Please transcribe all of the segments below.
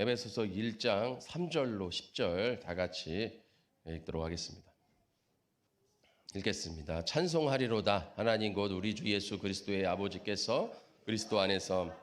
에베소서 1장 3절로 10절 다 같이 읽도록 하겠습니다. 읽겠습니다. 찬송하리로다. 하나님 곧 우리 주 예수 그리스도의 아버지께서 그리스도 안에서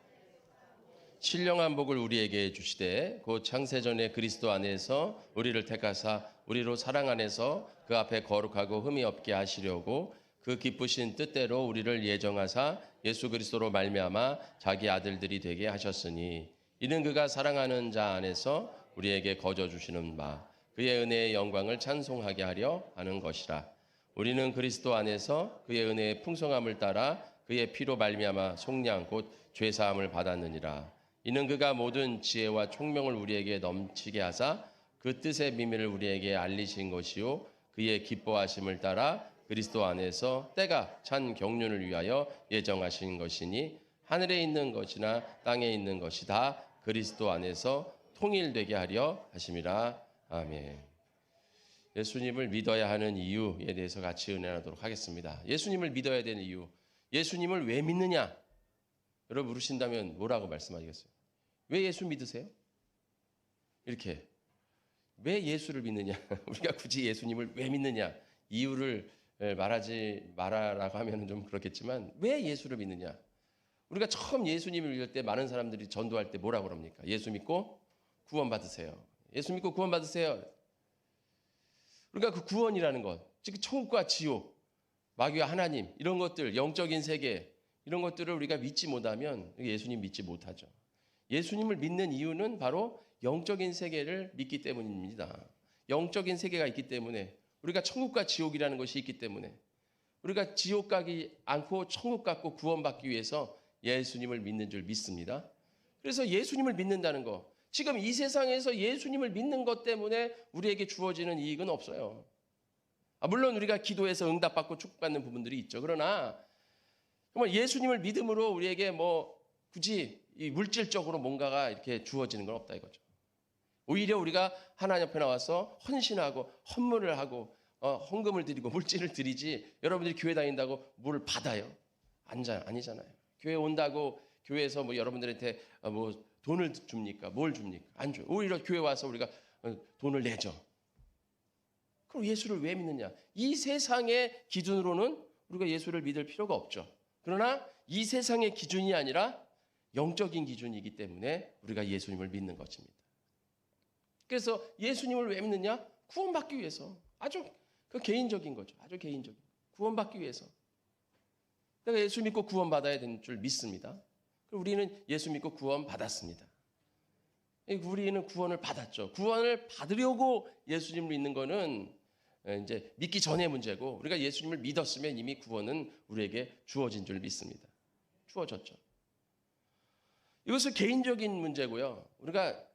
신령한 복을 우리에게 주시되 곧 창세전에 그리스도 안에서 우리를 택하사 우리로 사랑 안에서 그 앞에 거룩하고 흠이 없게 하시려고 그 기쁘신 뜻대로 우리를 예정하사 예수 그리스도로 말미암아 자기 아들들이 되게 하셨으니 이는 그가 사랑하는 자 안에서 우리에게 거저 주시는 바 그의 은혜의 영광을 찬송하게 하려 하는 것이라. 우리는 그리스도 안에서 그의 은혜의 풍성함을 따라 그의 피로 말미암아 속량 곧 죄사함을 받았느니라. 이는 그가 모든 지혜와 총명을 우리에게 넘치게 하사 그 뜻의 비밀을 우리에게 알리신 것이요 그의 기뻐하심을 따라 그리스도 안에서 때가 찬 경륜을 위하여 예정하신 것이니 하늘에 있는 것이나 땅에 있는 것이 다 그리스도 안에서 통일되게 하려 하심이라. 아멘. 예수님을 믿어야 하는 이유에 대해서 같이 은혜하도록 하겠습니다. 예수님을 믿어야 되는 이유. 예수님을 왜 믿느냐? 여러분 물으신다면 뭐라고 말씀하시겠어요? 왜 예수 믿으세요? 이렇게. 왜 예수를 믿느냐? 우리가 굳이 예수님을 왜 믿느냐? 이유를 말하지 말아라고 하면 좀 그렇겠지만 왜 예수를 믿느냐? 우리가 처음 예수님을 믿을 때 많은 사람들이 전도할 때 뭐라고 그럽니까? 예수 믿고 구원 받으세요. 예수 믿고 구원 받으세요. 그러니까 그 구원이라는 것, 즉 천국과 지옥, 마귀와 하나님 이런 것들, 영적인 세계 이런 것들을 우리가 믿지 못하면 예수님 믿지 못하죠. 예수님을 믿는 이유는 바로 영적인 세계를 믿기 때문입니다. 영적인 세계가 있기 때문에 우리가 천국과 지옥이라는 것이 있기 때문에 우리가 지옥 가기 않고 천국 갖고 구원받기 위해서 예수님을 믿는 줄 믿습니다. 그래서 예수님을 믿는다는 거, 지금 이 세상에서 예수님을 믿는 것 때문에 우리에게 주어지는 이익은 없어요. 물론 우리가 기도해서 응답받고 축복받는 부분들이 있죠. 그러나 정말 예수님을 믿음으로 우리에게 굳이 이 물질적으로 뭔가가 이렇게 주어지는 건 없다 이거죠. 오히려 우리가 하나님 앞에 나와서 헌신하고 헌물을 하고 헌금을 드리고 물질을 드리지 여러분들이 교회 다닌다고 뭘 받아요? 아니잖아요. 교회 온다고 교회에서 여러분들한테 돈을 줍니까? 뭘 줍니까? 안 줘요. 오히려 교회 와서 우리가 돈을 내죠. 그럼 예수를 왜 믿느냐? 이 세상의 기준으로는 우리가 예수를 믿을 필요가 없죠. 그러나 이 세상의 기준이 아니라 영적인 기준이기 때문에 우리가 예수님을 믿는 것입니다. 그래서 예수님을 왜 믿느냐? 구원받기 위해서. 아주 개인적인 거죠. 아주 개인적인. 구원받기 위해서. 내가 예수 믿고 구원받아야 되는 줄 믿습니다. 우리는 예수 믿고 구원받았습니다. 우리는 구원을 받았죠. 구원을 받으려고 예수님을 믿는 거는 이제 믿기 전의 문제고 우리가 예수님을 믿었으면 이미 구원은 우리에게 주어진 줄 믿습니다. 주어졌죠. 이것은 개인적인 문제고요. 우리가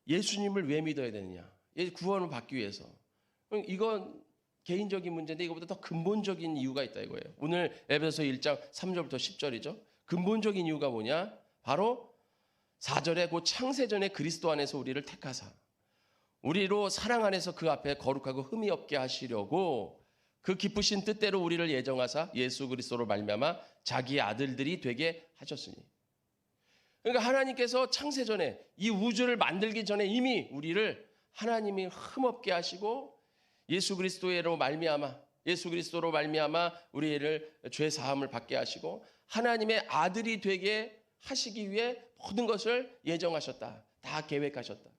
예수님을 왜 믿어야 되느냐? 구원을 받기 위해서. 이건 개인적인 문제인데 이거보다 더 근본적인 이유가 있다 이거예요. 오늘 에베소서 1장 3절부터 10절이죠. 근본적인 이유가 뭐냐? 바로 4절에 곧 창세전에 그리스도 안에서 우리를 택하사 우리로 사랑 안에서 그 앞에 거룩하고 흠이 없게 하시려고 그 기쁘신 뜻대로 우리를 예정하사 예수 그리스도로 말미암아 자기의 아들들이 되게 하셨으니. 그러니까 하나님께서 창세전에 이 우주를 만들기 전에 이미 우리를 하나님이 흠없게 하시고 예수 그리스도로 말미암아 우리를 죄 사함을 받게 하시고 하나님의 아들이 되게 하시기 위해 모든 것을 예정하셨다. 다 계획하셨다.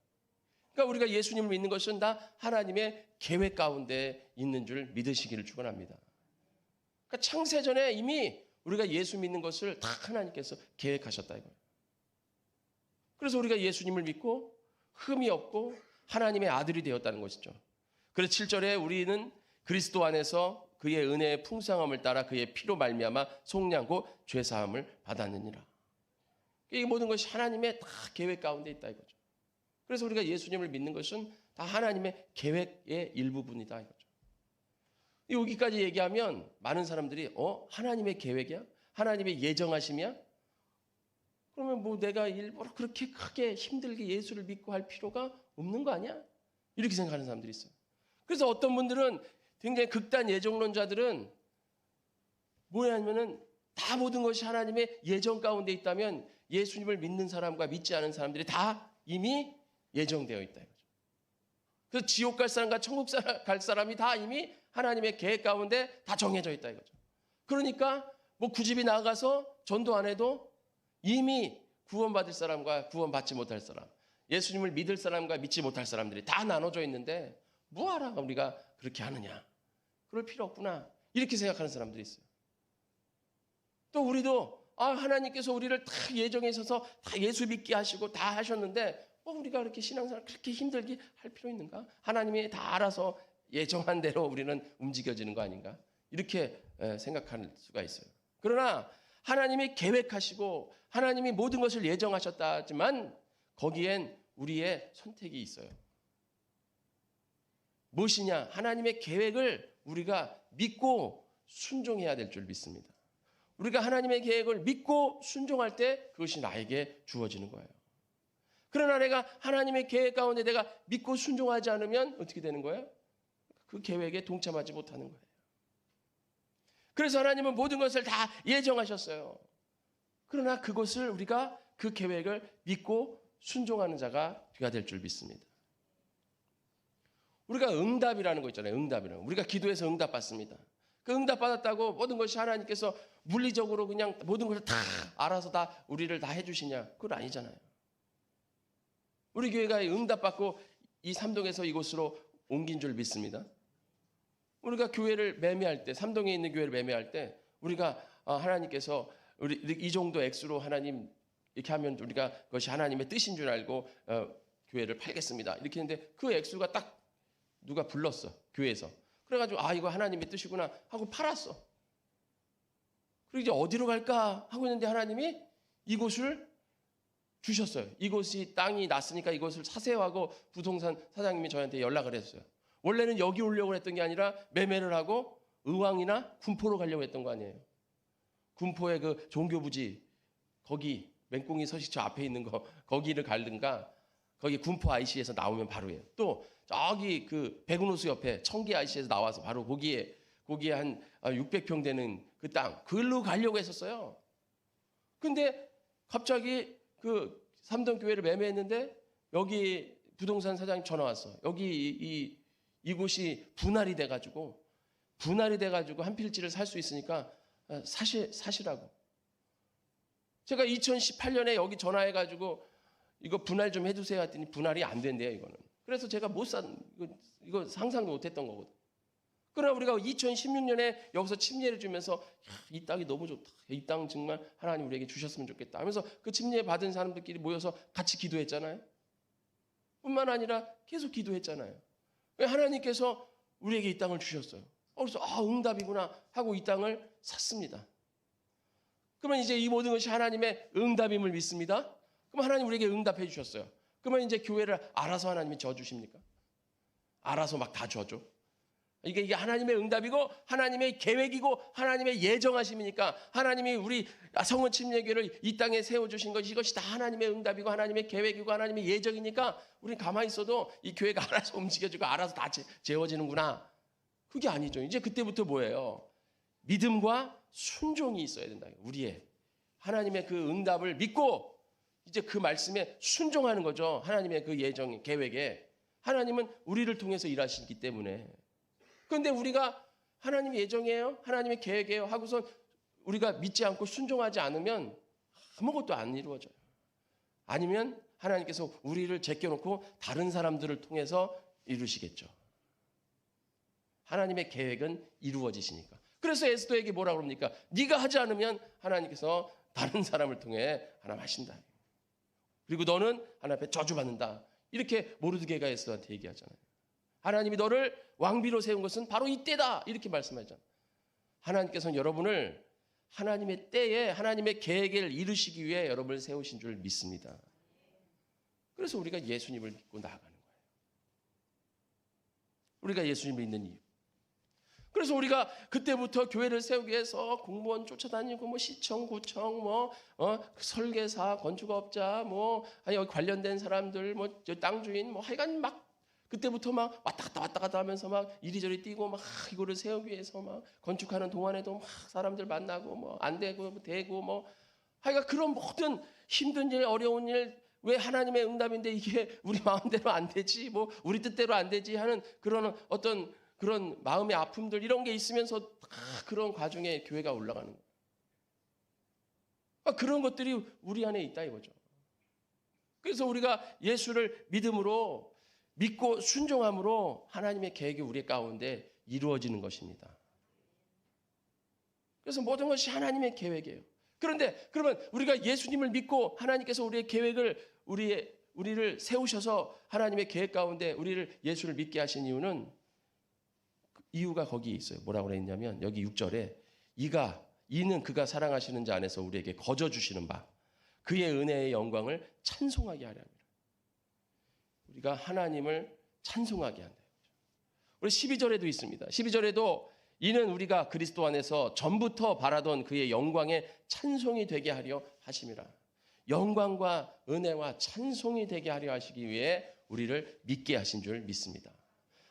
그러니까 우리가 예수님을 믿는 것은 다 하나님의 계획 가운데 있는 줄 믿으시기를 축원합니다. 그러니까 창세전에 이미 우리가 예수 믿는 것을 다 하나님께서 계획하셨다 이거예요. 그래서 우리가 예수님을 믿고 흠이 없고 하나님의 아들이 되었다는 것이죠. 그래서 7절에 우리는 그리스도 안에서 그의 은혜의 풍성함을 따라 그의 피로 말미암아 속량 곧 죄사함을 받았느니라. 이 모든 것이 하나님의 다 계획 가운데 있다 이거죠. 그래서 우리가 예수님을 믿는 것은 다 하나님의 계획의 일부분이다 이거죠. 여기까지 얘기하면 많은 사람들이 하나님의 계획이야? 하나님의 예정하심이야? 그러면 내가 일부러 그렇게 크게 힘들게 예수를 믿고 할 필요가 없는 거 아니야? 이렇게 생각하는 사람들이 있어요. 그래서 어떤 분들은 굉장히 극단 예정론자들은 뭐냐면은 다 모든 것이 하나님의 예정 가운데 있다면 예수님을 믿는 사람과 믿지 않은 사람들이 다 이미 예정되어 있다 이거죠. 그래서 지옥 갈 사람과 천국 갈 사람이 다 이미 하나님의 계획 가운데 다 정해져 있다 이거죠. 그러니까 뭐 구집이 나가서 전도 안 해도 이미 구원받을 사람과 구원받지 못할 사람, 예수님을 믿을 사람과 믿지 못할 사람들이 다 나눠져 있는데 뭐하라 우리가 그렇게 하느냐. 그럴 필요 없구나. 이렇게 생각하는 사람들이 있어요. 또 우리도 하나님께서 우리를 다 예정해 있어서 다 예수 믿게 하시고 다 하셨는데 우리가 그렇게 신앙생활 그렇게 힘들게 할 필요 있는가? 하나님이 다 알아서 예정한 대로 우리는 움직여지는 거 아닌가? 이렇게 생각할 수가 있어요. 그러나 하나님이 계획하시고 하나님이 모든 것을 예정하셨다지만 거기엔 우리의 선택이 있어요. 무엇이냐? 하나님의 계획을 우리가 믿고 순종해야 될 줄 믿습니다. 우리가 하나님의 계획을 믿고 순종할 때 그것이 나에게 주어지는 거예요. 그러나 내가 하나님의 계획 가운데 내가 믿고 순종하지 않으면 어떻게 되는 거예요? 그 계획에 동참하지 못하는 거예요. 그래서 하나님은 모든 것을 다 예정하셨어요. 그러나 그것을 우리가 그 계획을 믿고 순종하는 자가 되어야 될 줄 믿습니다. 우리가 응답이라는 거 있잖아요. 응답이라는 거. 우리가 기도해서 응답받습니다. 그 응답받았다고 모든 것이 하나님께서 물리적으로 그냥 모든 것을 다 알아서 다 우리를 다 해주시냐? 그건 아니잖아요. 우리 교회가 응답받고 이 삼동에서 이곳으로 옮긴 줄 믿습니다. 우리가 교회를 매매할 때, 삼동에 있는 교회를 매매할 때 우리가 하나님께서 우리 이 정도 액수로 하나님 이렇게 하면 우리가 그것이 하나님의 뜻인 줄 알고 교회를 팔겠습니다. 이렇게 했는데 그 액수가 딱 누가 불렀어. 교회에서. 그래가지고 이거 하나님의 뜻이구나 하고 팔았어. 그리고 이제 어디로 갈까 하고 있는데 하나님이 이곳을 주셨어요. 이곳이 땅이 났으니까 이곳을 사세요 하고 부동산 사장님이 저한테 연락을 했어요. 원래는 여기 오려고 했던 게 아니라 매매를 하고 의왕이나 군포로 가려고 했던 거 아니에요. 군포의 그 종교부지 거기 맹꽁이 서식처 앞에 있는 거 거기를 갈든가 거기 군포 IC에서 나오면 바로예요. 또 저기 그 백운호수 옆에 청계 IC에서 나와서 바로 거기에 한 600평 되는 그 땅 그걸로 가려고 했었어요. 근데 갑자기 그 삼동 교회를 매매했는데 여기 부동산 사장님 전화 왔어. 여기 이곳이 분할이 돼가지고 한 필지를 살 수 있으니까 사시라고. 제가 2018년에 여기 전화해가지고 이거 분할 좀 해주세요 했더니 분할이 안 된대요 이거는. 그래서 제가 이거 상상도 못했던 거거든. 그러나 우리가 2016년에 여기서 침례를 주면서 이 땅이 너무 좋다. 이 땅 정말 하나님 우리에게 주셨으면 좋겠다 하면서 그 침례 받은 사람들끼리 모여서 같이 기도했잖아요. 뿐만 아니라 계속 기도했잖아요. 하나님께서 우리에게 이 땅을 주셨어요. 그래서 응답이구나 하고 이 땅을 샀습니다. 그러면 이제 이 모든 것이 하나님의 응답임을 믿습니다. 그럼 하나님 우리에게 응답해 주셨어요. 그러면 이제 교회를 알아서 하나님이 져주십니까? 알아서 막 다 져줘. 이게 하나님의 응답이고 하나님의 계획이고 하나님의 예정하심이니까 하나님이 우리 성원 침례교회를 이 땅에 세워주신 것이 이것이 다 하나님의 응답이고 하나님의 계획이고 하나님의 예정이니까 우리는 가만히 있어도 이 교회가 알아서 움직여지고 알아서 다 재워지는구나. 그게 아니죠. 이제 그때부터 뭐예요? 믿음과 순종이 있어야 된다. 우리의 하나님의 그 응답을 믿고 이제 그 말씀에 순종하는 거죠. 하나님의 그 예정, 계획에. 하나님은 우리를 통해서 일하시기 때문에. 그런데 우리가 하나님의 예정이에요? 하나님의 계획이에요? 하고서 우리가 믿지 않고 순종하지 않으면 아무것도 안 이루어져요. 아니면 하나님께서 우리를 제껴놓고 다른 사람들을 통해서 이루시겠죠. 하나님의 계획은 이루어지시니까. 그래서 에스더에게 뭐라고 그럽니까? 네가 하지 않으면 하나님께서 다른 사람을 통해 하나님 하신다. 그리고 너는 하나님 앞에 저주받는다. 이렇게 모르드게가 에스더한테 얘기하잖아요. 하나님이 너를 왕비로 세운 것은 바로 이때다. 이렇게 말씀하잖아요. 하나님께서는 여러분을 하나님의 때에 하나님의 계획을 이루시기 위해 여러분을 세우신 줄 믿습니다. 그래서 우리가 예수님을 믿고 나아가는 거예요. 우리가 예수님을 믿는 이유. 그래서 우리가 그때부터 교회를 세우기 위해서 공무원 쫓아다니고 뭐 시청, 구청, 설계사, 건축업자, 여기 관련된 사람들, 땅 주인, 하여간 막 그때부터 막 왔다 갔다 하면서 막 이리저리 뛰고 막 이거를 세우기 위해서 막 건축하는 동안에도 막 사람들 만나고 안 되고 되고 하여간 그런 모든 힘든 일, 어려운 일 왜 하나님의 응답인데 이게 우리 마음대로 안 되지, 뭐 우리 뜻대로 안 되지 하는 그런 어떤 그런 마음의 아픔들 이런 게 있으면서 다 그런 과정에 교회가 올라가는 거예요. 그런 것들이 우리 안에 있다 이거죠. 그래서 우리가 예수를 믿고 순종함으로 하나님의 계획이 우리 가운데 이루어지는 것입니다. 그래서 모든 것이 하나님의 계획이에요. 그런데 그러면 우리가 예수님을 믿고 하나님께서 우리의 계획을 우리를 세우셔서 하나님의 계획 가운데 우리를 예수를 믿게 하신 이유가 거기에 있어요. 뭐라고 그랬냐면 여기 6절에 이는 그가 사랑하시는 자 안에서 우리에게 거저 주시는 바 그의 은혜의 영광을 찬송하게 하려 합니다. 우리가 하나님을 찬송하게 한다. 우리 12절에도 있습니다. 12절에도 이는 우리가 그리스도 안에서 전부터 바라던 그의 영광의 찬송이 되게 하려 하심이라. 영광과 은혜와 찬송이 되게 하려 하시기 위해 우리를 믿게 하신 줄 믿습니다.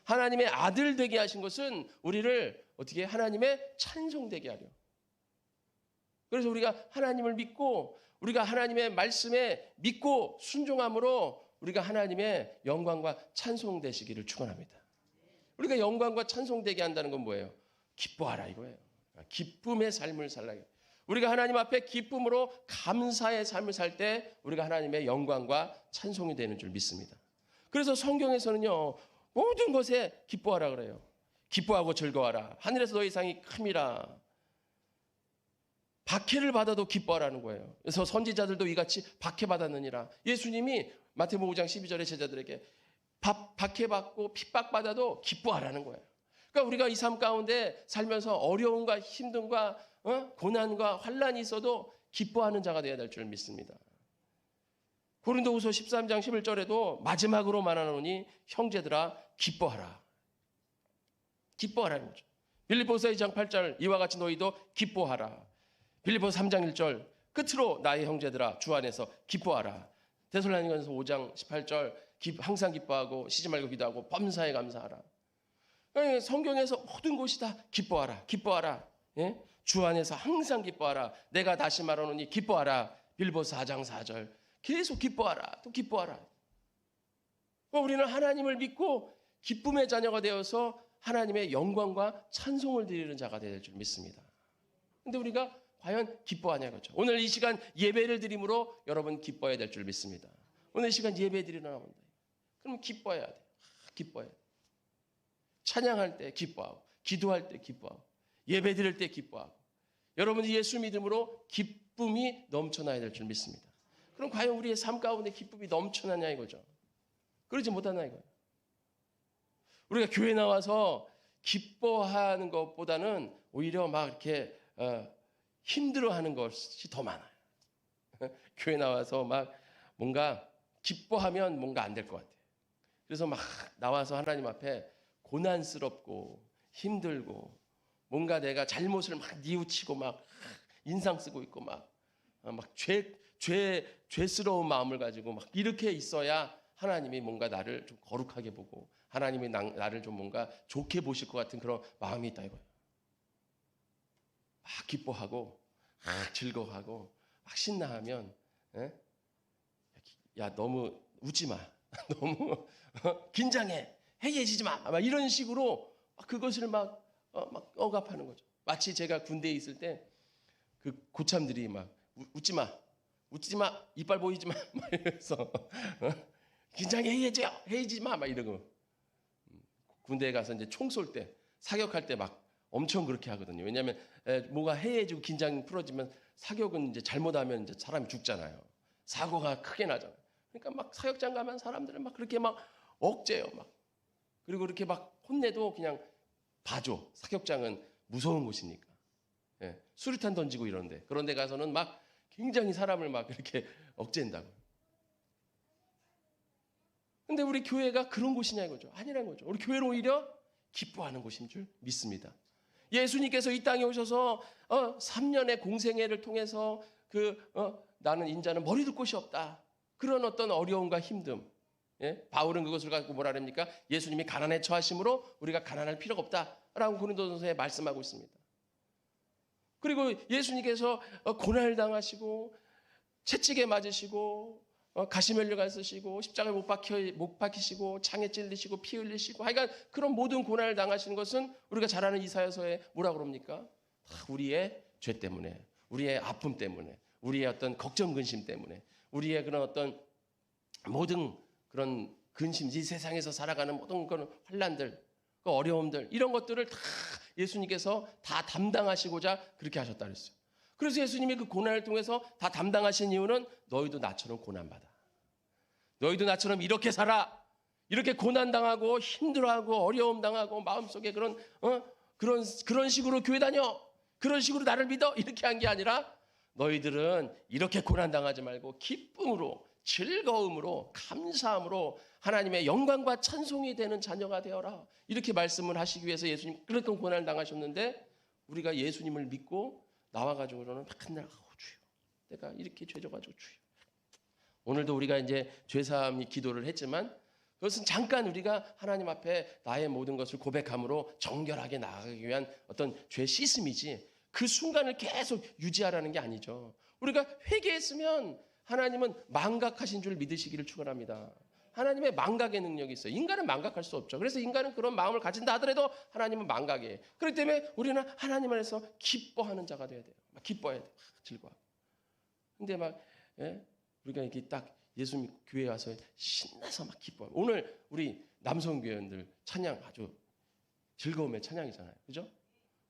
하나님의 아들 되게 하신 것은 우리를 어떻게 하나님의 찬송되게 하려. 그래서 우리가 하나님을 믿고 우리가 하나님의 말씀에 믿고 순종함으로 우리가 하나님의 영광과 찬송되시기를 축원합니다. 우리가 영광과 찬송되게 한다는 건 뭐예요? 기뻐하라 이거예요. 기쁨의 삶을 살라. 우리가 하나님 앞에 기쁨으로 감사의 삶을 살 때 우리가 하나님의 영광과 찬송이 되는 줄 믿습니다. 그래서 성경에서는요. 모든 것에 기뻐하라 그래요. 기뻐하고 즐거워하라. 하늘에서 너희 상이 큼이라. 박해를 받아도 기뻐하라는 거예요. 그래서 선지자들도 이같이 박해받았느니라. 예수님이 마태복음 5장 12절에 제자들에게 박해받고 핍박받아도 기뻐하라는 거예요. 그러니까 우리가 이 삶 가운데 살면서 어려움과 힘듦과 고난과 환난이 있어도 기뻐하는 자가 되어야 될 줄 믿습니다. 고린도후서 13장 11절에도 마지막으로 말하노니 형제들아 기뻐하라. 기뻐하라는 거죠. 빌립보서 2장 8절 이와 같이 너희도 기뻐하라. 빌립보서 3장 1절 끝으로 나의 형제들아 주 안에서 기뻐하라. 데살로니가서 5장 18절 항상 기뻐하고 쉬지 말고 기도하고 범사에 감사하라. 성경에서 모든 곳이 다 기뻐하라. 기뻐하라. 예? 주 안에서 항상 기뻐하라. 내가 다시 말하노니 기뻐하라. 빌립보서 4장 4절 계속 기뻐하라. 또 기뻐하라. 우리는 하나님을 믿고 기쁨의 자녀가 되어서 하나님의 영광과 찬송을 드리는 자가 되어야 될 줄 믿습니다. 그런데 우리가 과연 기뻐하냐 그렇죠. 오늘 이 시간 예배를 드림으로 여러분 기뻐해야 될 줄 믿습니다. 오늘 이 시간 예배 드리러 나온다. 그럼 기뻐해야 돼. 기뻐해. 찬양할 때 기뻐하고 기도할 때 기뻐하고 예배 드릴 때 기뻐하고 여러분이 예수 믿음으로 기쁨이 넘쳐나야 될 줄 믿습니다. 그럼 과연 우리의 삶 가운데 기쁨이 넘쳐나냐 이거죠. 그러지 못하나 이거예요. 우리가 교회 나와서 기뻐하는 것보다는 오히려 막 이렇게 힘들어하는 것이 더 많아요. 교회 나와서 막 뭔가 기뻐하면 뭔가 안 될 것 같아요. 그래서 막 나와서 하나님 앞에 고난스럽고 힘들고 뭔가 내가 잘못을 막 뉘우치고 막 인상 쓰고 있고 막 죄스러운 마음을 가지고 막 이렇게 있어야 하나님이 뭔가 나를 좀 거룩하게 보고 하나님이 나를 좀 뭔가 좋게 보실 것 같은 그런 마음이 있다 이거예요. 막 기뻐하고 막 즐거워하고 막 신나하면 야 너무 웃지 마. 너무 긴장해. 해이해지지 마. 막 이런 식으로 그것을 막 억압하는 거죠. 마치 제가 군대에 있을 때 그 고참들이 막 웃지 마. 웃지 마. 이빨 보이지 마. 막 이러면서 긴장해. 해이해지지 마. 막 이러고 군대에 가서 이제 총 쏠 때 사격할 때 막 엄청 그렇게 하거든요. 왜냐하면 뭐가 해이해지고 긴장이 풀어지면 사격은 이제 잘못하면 이제 사람이 죽잖아요. 사고가 크게 나잖아요. 그러니까 막 사격장 가면 사람들은 막 그렇게 막 억제요. 막 그리고 그렇게 막 혼내도 그냥 봐줘. 사격장은 무서운 곳이니까. 예, 수류탄 던지고 이런데 그런 데 가서는 막 굉장히 사람을 막 이렇게 억제한다고. 근데 우리 교회가 그런 곳이냐 이거죠. 아니라는 거죠. 우리 교회는 오히려 기뻐하는 곳인 줄 믿습니다. 예수님께서 이 땅에 오셔서 3년의 공생애를 통해서 나는 인자는 머리 둘 곳이 없다. 그런 어떤 어려움과 힘듦. 예? 바울은 그것을 갖고 뭐라 합니까? 예수님이 가난에 처하심으로 우리가 가난할 필요가 없다라고 고린도전서에 말씀하고 있습니다. 그리고 예수님께서 고난을 당하시고 채찍에 맞으시고 가시면류관 쓰시고 십자가에 못 박히시고 창에 찔리시고 피 흘리시고 하여간 그런 모든 고난을 당하시는 것은 우리가 잘 아는 이사야서에 뭐라 그럽니까? 다 우리의 죄 때문에, 우리의 아픔 때문에, 우리의 어떤 걱정 근심 때문에, 우리의 그런 어떤 모든 그런 근심, 이 세상에서 살아가는 모든 그런 환난들, 그 어려움들, 이런 것들을 다 예수님께서 다 담당하시고자 그렇게 하셨다 그랬어요. 그래서 예수님이 그 고난을 통해서 다 담당하신 이유는 너희도 나처럼 고난받아. 너희도 나처럼 이렇게 살아. 이렇게 고난당하고 힘들어하고 어려움 당하고 마음속에 그런 식으로 교회 다녀. 그런 식으로 나를 믿어. 이렇게 한 게 아니라 너희들은 이렇게 고난당하지 말고 기쁨으로, 즐거움으로, 감사함으로 하나님의 영광과 찬송이 되는 자녀가 되어라. 이렇게 말씀을 하시기 위해서 예수님 그렇게 고난을 당하셨는데, 우리가 예수님을 믿고 나와가지고는 맨날 주여, 내가 이렇게 죄져가지고 주여. 오늘도 우리가 이제 죄사함이 기도를 했지만 그것은 잠깐 우리가 하나님 앞에 나의 모든 것을 고백함으로 정결하게 나아가기 위한 어떤 죄 씻음이지, 그 순간을 계속 유지하라는 게 아니죠. 우리가 회개했으면 하나님은 망각하신 줄 믿으시기를 축원합니다. 하나님의 망각의 능력이 있어요. 인간은 망각할 수 없죠. 그래서 인간은 그런 마음을 가진다 하더라도 하나님은 망각이에요. 그렇기 때문에 우리는 하나님 안에서 기뻐하는 자가 돼야 돼요. 막 기뻐해야 돼요. 즐거워. 근데 우리가 이렇게 딱 예수님 교회에 와서 신나서 막 기뻐. 오늘 우리 남성교회원들 찬양 아주 즐거움의 찬양이잖아요. 그죠?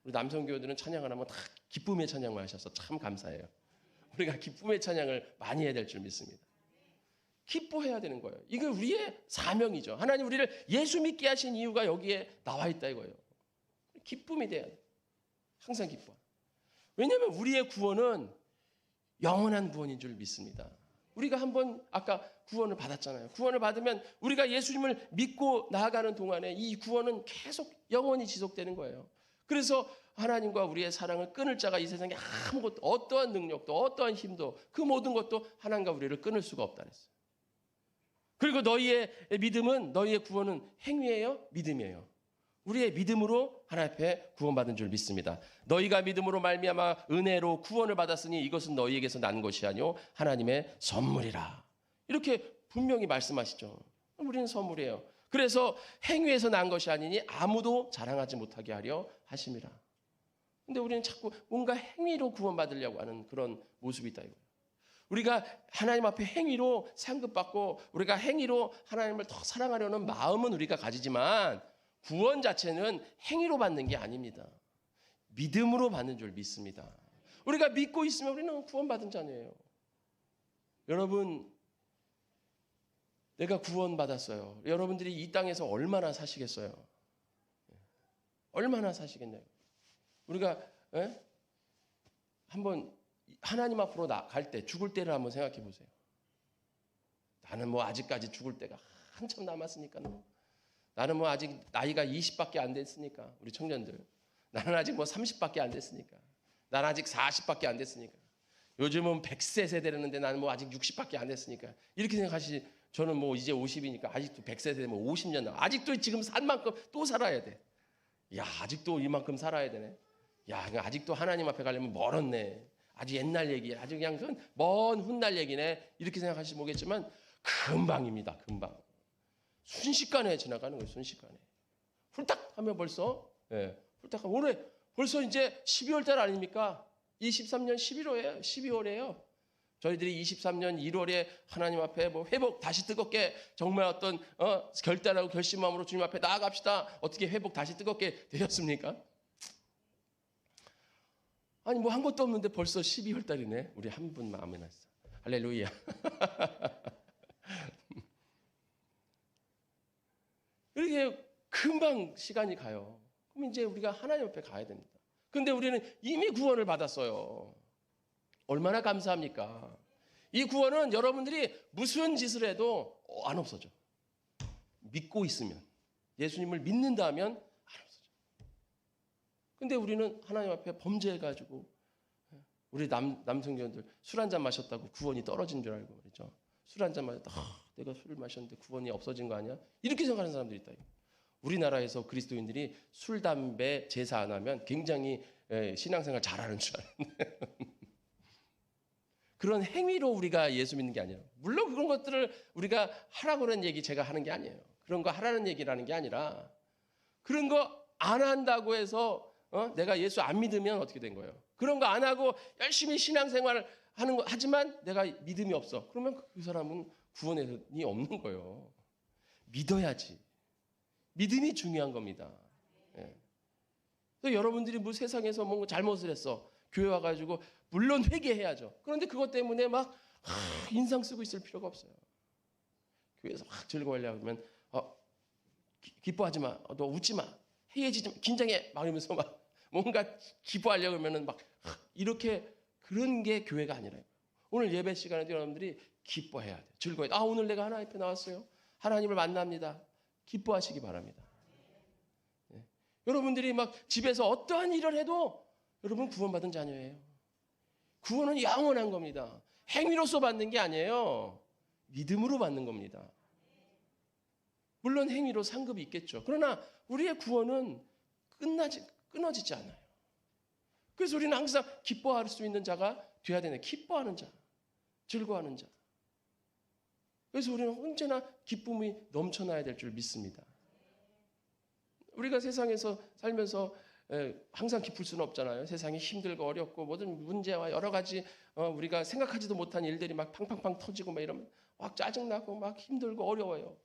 우리 남성교회들은 찬양을 하면 다 기쁨의 찬양을 하셔서 참 감사해요. 우리가 기쁨의 찬양을 많이 해야 될 줄 믿습니다. 기뻐해야 되는 거예요. 이게 우리의 사명이죠. 하나님 우리를 예수 믿게 하신 이유가 여기에 나와 있다 이거예요. 기쁨이 돼야 돼. 항상 기뻐. 왜냐하면 우리의 구원은 영원한 구원인 줄 믿습니다. 우리가 한번 아까 구원을 받았잖아요. 구원을 받으면 우리가 예수님을 믿고 나아가는 동안에 이 구원은 계속 영원히 지속되는 거예요. 그래서 하나님과 우리의 사랑을 끊을 자가 이 세상에 아무것도, 어떠한 능력도 어떠한 힘도 그 모든 것도 하나님과 우리를 끊을 수가 없다 그랬어요. 그리고 너희의 믿음은, 너희의 구원은 행위예요? 믿음이에요? 우리의 믿음으로 하나님 앞에 구원받은 줄 믿습니다. 너희가 믿음으로 말미암아 은혜로 구원을 받았으니 이것은 너희에게서 난 것이 아니요 하나님의 선물이라. 이렇게 분명히 말씀하시죠. 우리는 선물이에요. 그래서 행위에서 난 것이 아니니 아무도 자랑하지 못하게 하려 하심이라. 근데 우리는 자꾸 뭔가 행위로 구원받으려고 하는 그런 모습이 있다 이거예요. 우리가 하나님 앞에 행위로 상급받고 우리가 행위로 하나님을 더 사랑하려는 마음은 우리가 가지지만 구원 자체는 행위로 받는 게 아닙니다. 믿음으로 받는 줄 믿습니다. 우리가 믿고 있으면 우리는 구원받은 자녀예요. 여러분, 내가 구원받았어요. 여러분들이 이 땅에서 얼마나 사시겠어요? 얼마나 사시겠냐고. 우리가 한번 하나님 앞으로 갈 때, 죽을 때를 한번 생각해 보세요. 나는 뭐 아직까지 죽을 때가 한참 남았으니까, 나는 뭐 아직 나이가 20밖에 안 됐으니까, 우리 청년들, 나는 아직 뭐 30밖에 안 됐으니까, 나는 아직 40밖에 안 됐으니까, 요즘은 100세 세대라는데 나는 뭐 아직 60밖에 안 됐으니까, 이렇게 생각하시. 저는 뭐 이제 50이니까 아직도 100세 세대 뭐 50년 남, 아직도 지금 산 만큼 또 살아야 돼. 야, 아직도 이만큼 살아야 되네. 야, 아직도 하나님 앞에 가려면 멀었네. 아주 옛날 얘기, 아주 그냥 먼 훗날 얘기네. 이렇게 생각하시면 모르겠지만 금방입니다. 금방. 순식간에 지나가는 거예요. 순식간에. 훌딱 하면 벌써, 훌딱 하면 올해 벌써 이제 12월 달 아닙니까? 23년 12월이에요. 저희들이 23년 1월에 하나님 앞에 뭐 회복 다시 뜨겁게 정말 어떤 결단하고 결심함으로 주님 앞에 나아갑시다. 어떻게 회복 다시 뜨겁게 되셨습니까? 아니 뭐 한 것도 없는데 벌써 12월 달이네. 우리 한 분 마음에 났어. 할렐루야. 이렇게 금방 시간이 가요. 그럼 이제 우리가 하나님 앞에 가야 됩니다. 그런데 우리는 이미 구원을 받았어요. 얼마나 감사합니까? 이 구원은 여러분들이 무슨 짓을 해도 안 없어져. 믿고 있으면, 예수님을 믿는다면 안 없어져. 근데 우리는 하나님 앞에 범죄해가지고, 우리 남성교원들 술 한잔 마셨다고 구원이 떨어진 줄 알고 그랬죠. 술 한잔 마셨다. 내가 술을 마셨는데 구원이 없어진 거 아니야? 이렇게 생각하는 사람들이 있다. 우리나라에서 그리스도인들이 술, 담배, 제사 안 하면 굉장히 신앙생활 잘하는 줄 아는데 그런 행위로 우리가 예수 믿는 게 아니라, 물론 그런 것들을 우리가 하라고 하는 얘기 제가 하는 게 아니에요. 그런 거 하라는 얘기라는 게 아니라, 그런 거 안 한다고 해서 내가 예수 안 믿으면 어떻게 된 거예요? 그런 거 안 하고 열심히 신앙생활을 하는 거 하지만 내가 믿음이 없어. 그러면 그 사람은 구원이 없는 거예요. 믿어야지. 믿음이 중요한 겁니다. 예. 여러분들이 뭐 세상에서 뭔가 잘못을 했어. 교회 와가지고 물론 회개해야죠. 그런데 그것 때문에 막 인상 쓰고 있을 필요가 없어요. 교회에서 막 즐거워하려고 하면 기뻐하지 마. 너 웃지 마. 해야지 마. 긴장해. 막 이러면서 막 뭔가 기뻐하려고 하면은 막 이렇게 그런 게 교회가 아니라요. 오늘 예배 시간에도 여러분들이 기뻐해야 돼요. 즐거워야 돼요. 오늘 내가 하나님 앞에 나왔어요. 하나님을 만납니다. 기뻐하시기 바랍니다. 네. 여러분들이 막 집에서 어떠한 일을 해도 여러분 구원받은 자녀예요. 구원은 영원한 겁니다. 행위로서 받는 게 아니에요. 믿음으로 받는 겁니다. 물론 행위로 상급이 있겠죠. 그러나 우리의 구원은 끊어지지 않아요. 그래서 우리는 항상 기뻐할 수 있는 자가 돼야 되는, 기뻐하는 자, 즐거워하는 자. 그래서 우리는 언제나 기쁨이 넘쳐나야 될 줄 믿습니다. 우리가 세상에서 살면서 항상 기쁠 수는 없잖아요. 세상이 힘들고 어렵고 모든 문제와 여러 가지 우리가 생각하지도 못한 일들이 막 팡팡팡 터지고 막 이러면 막 짜증나고 막 힘들고 어려워요.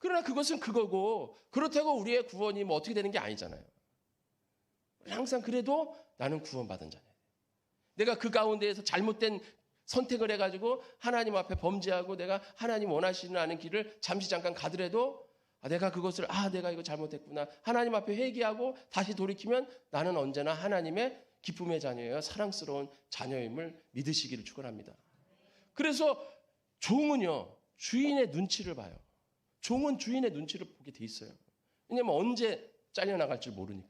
그러나 그것은 그거고, 그렇다고 우리의 구원이 뭐 어떻게 되는 게 아니잖아요. 항상 그래도 나는 구원받은 자네. 내가 그 가운데에서 잘못된 선택을 해가지고 하나님 앞에 범죄하고 내가 하나님 원하시는 않은 길을 잠시 잠깐 가더라도 내가 그것을 내가 이거 잘못했구나. 하나님 앞에 회개하고 다시 돌이키면 나는 언제나 하나님의 기쁨의 자녀예요. 사랑스러운 자녀임을 믿으시기를 축원합니다. 그래서 종은요, 주인의 눈치를 봐요. 종은 주인의 눈치를 보게 돼 있어요. 왜냐하면 언제 잘려나갈 줄 모르니까.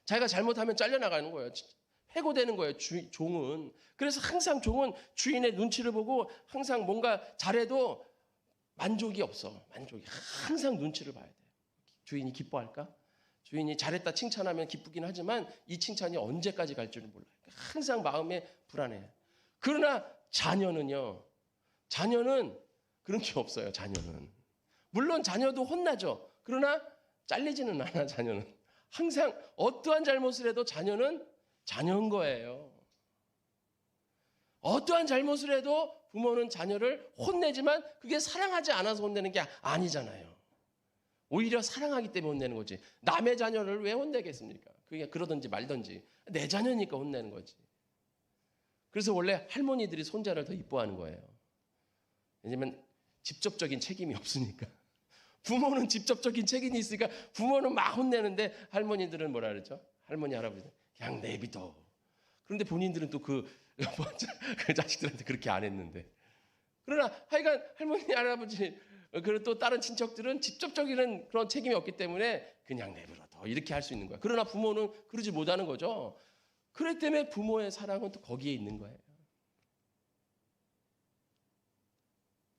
자기가 잘못하면 잘려나가는 거예요. 해고되는 거예요, 종은. 그래서 항상 종은 주인의 눈치를 보고 항상 뭔가 잘해도 만족이 없어. 만족이. 항상 눈치를 봐야 돼요. 주인이 기뻐할까? 주인이 잘했다 칭찬하면 기쁘긴 하지만 이 칭찬이 언제까지 갈 줄은 몰라요. 항상 마음에 불안해요. 그러나 자녀는요. 자녀는 그런 게 없어요. 자녀는. 물론 자녀도 혼나죠. 그러나 잘리지는 않아. 자녀는. 항상 어떠한 잘못을 해도 자녀는 자녀인 거예요. 어떠한 잘못을 해도 부모는 자녀를 혼내지만 그게 사랑하지 않아서 혼내는 게 아니잖아요. 오히려 사랑하기 때문에 혼내는 거지. 남의 자녀를 왜 혼내겠습니까? 그게 그러든지 말든지. 내 자녀니까 혼내는 거지. 그래서 원래 할머니들이 손자를 더 이뻐하는 거예요. 왜냐면 직접적인 책임이 없으니까. 부모는 직접적인 책임이 있으니까 부모는 막 혼내는데 할머니들은 뭐라 그러죠? 할머니, 할아버지 그냥 내비둬. 그런데 본인들은 또 그 자식들한테 그렇게 안 했는데. 그러나 하여간 할머니, 할아버지 그리고 또 다른 친척들은 직접적인 그런 책임이 없기 때문에 그냥 내버려둬. 이렇게 할 수 있는 거야. 그러나 부모는 그러지 못하는 거죠. 그렇기 때문에 부모의 사랑은 또 거기에 있는 거예요.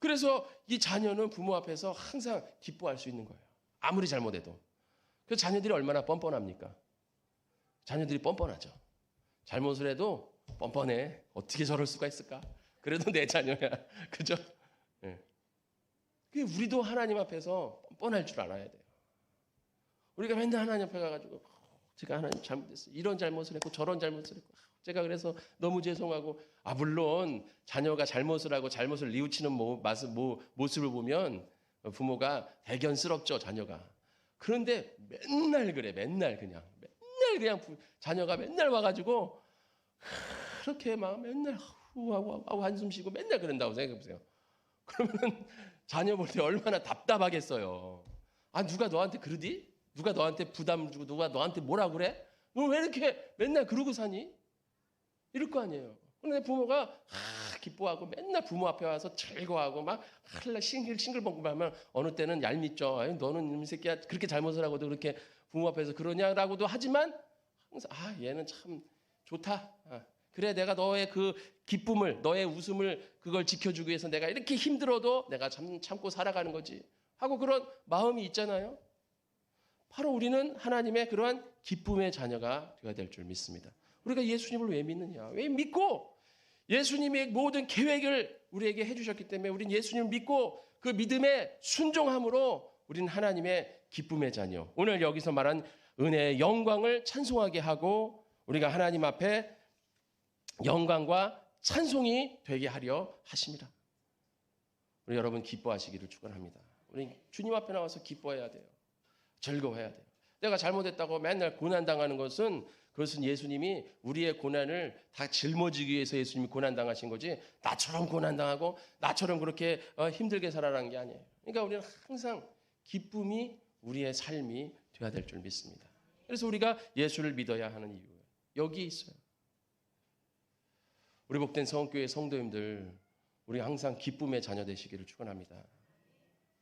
그래서 이 자녀는 부모 앞에서 항상 기뻐할 수 있는 거예요. 아무리 잘못해도. 그래서 자녀들이 얼마나 뻔뻔합니까? 자녀들이 뻔뻔하죠. 잘못을 해도 뻔뻔해. 어떻게 저럴 수가 있을까? 그래도 내 자녀야. 그죠? 네. 우리도 하나님 앞에서 뻔뻔할 줄 알아야 돼요. 우리가 맨날 하나님 앞에 가가지고 제가 하나님 잘못했어요. 이런 잘못을 했고 저런 잘못을 했고 제가 그래서 너무 죄송하고 물론 자녀가 잘못을 하고 잘못을 뉘우치는 모습을 보면 부모가 대견스럽죠. 자녀가. 그런데 맨날 그래. 맨날 그냥 자녀가 맨날 와가지고 그렇게 막 맨날 하고 한숨 쉬고 맨날 그런다고 생각해 보세요. 그러면 자녀 볼 때 얼마나 답답하겠어요. 누가 너한테 그러디? 누가 너한테 부담 주고 누가 너한테 뭐라 그래? 너 왜 이렇게 맨날 그러고 사니? 이럴 거 아니에요. 그런데 부모가 기뻐하고 맨날 부모 앞에 와서 즐거워하고 막 싱글벙글 하면 어느 때는 얄밉죠. 너는 이 새끼야 그렇게 잘못을 하고도 그렇게 부모 앞에서 그러냐라고도 하지만 항상 얘는 참 좋다. 그래 내가 너의 그 기쁨을 너의 웃음을 그걸 지켜주기 위해서 내가 이렇게 힘들어도 내가 참고 살아가는 거지 하고 그런 마음이 있잖아요. 바로 우리는 하나님의 그러한 기쁨의 자녀가 되어야 될 줄 믿습니다. 우리가 예수님을 왜 믿느냐? 왜 믿고 예수님이 모든 계획을 우리에게 해주셨기 때문에 우리는 예수님을 믿고 그 믿음의 순종함으로 우리는 하나님의 기쁨의 자녀. 오늘 여기서 말한 은혜의 영광을 찬송하게 하고 우리가 하나님 앞에 영광과 찬송이 되게 하려 하십니다. 우리 여러분 기뻐하시기를 축원합니다. 우리 주님 앞에 나와서 기뻐해야 돼요. 즐거워해야 돼요. 내가 잘못했다고 맨날 고난당하는 것은 그것은 예수님이 우리의 고난을 다 짊어지기 위해서 예수님이 고난당하신 거지 나처럼 고난당하고 나처럼 그렇게 힘들게 살아라는 게 아니에요. 그러니까 우리는 항상 기쁨이 우리의 삶이 되어야 될 줄 믿습니다. 그래서 우리가 예수를 믿어야 하는 이유예요. 여기 있어요. 우리 복된 성교회 성도님들, 우리 항상 기쁨의 자녀 되시기를 축원합니다.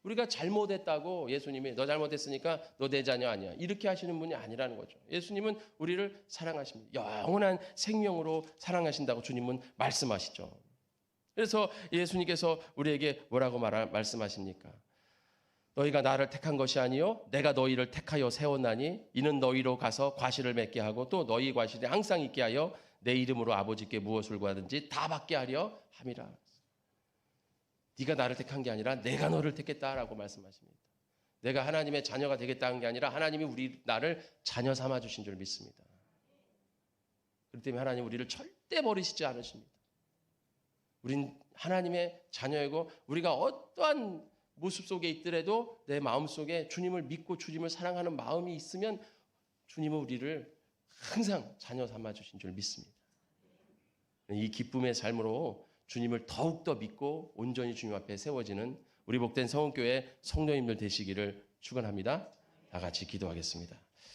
우리가 잘못했다고 예수님이 너 잘못했으니까 너 내 자녀 아니야, 이렇게 하시는 분이 아니라는 거죠. 예수님은 우리를 사랑하십니다. 영원한 생명으로 사랑하신다고 주님은 말씀하시죠. 그래서 예수님께서 우리에게 뭐라고 말씀하십니까? 너희가 나를 택한 것이 아니요 내가 너희를 택하여 세웠나니 이는 너희로 가서 과실을 맺게 하고 또 너희 과실이 항상 있게 하여 내 이름으로 아버지께 무엇을 구하든지 다 받게 하려 함이라. 네가 나를 택한 게 아니라 내가 너를 택했다라고 말씀하십니다. 내가 하나님의 자녀가 되겠다는 게 아니라 하나님이 나를 자녀 삼아 주신 줄 믿습니다. 그렇기 때문에 하나님 우리를 절대 버리시지 않으십니다. 우린 하나님의 자녀이고 우리가 어떠한 모습 속에 있더라도 내 마음속에 주님을 믿고 주님을 사랑하는 마음이 있으면 주님은 우리를 항상 자녀 삼아 주신 줄 믿습니다. 이 기쁨의 삶으로 주님을 더욱더 믿고 온전히 주님 앞에 세워지는 우리 복된 성원교회 성도님들 되시기를 축원합니다. 다 같이 기도하겠습니다.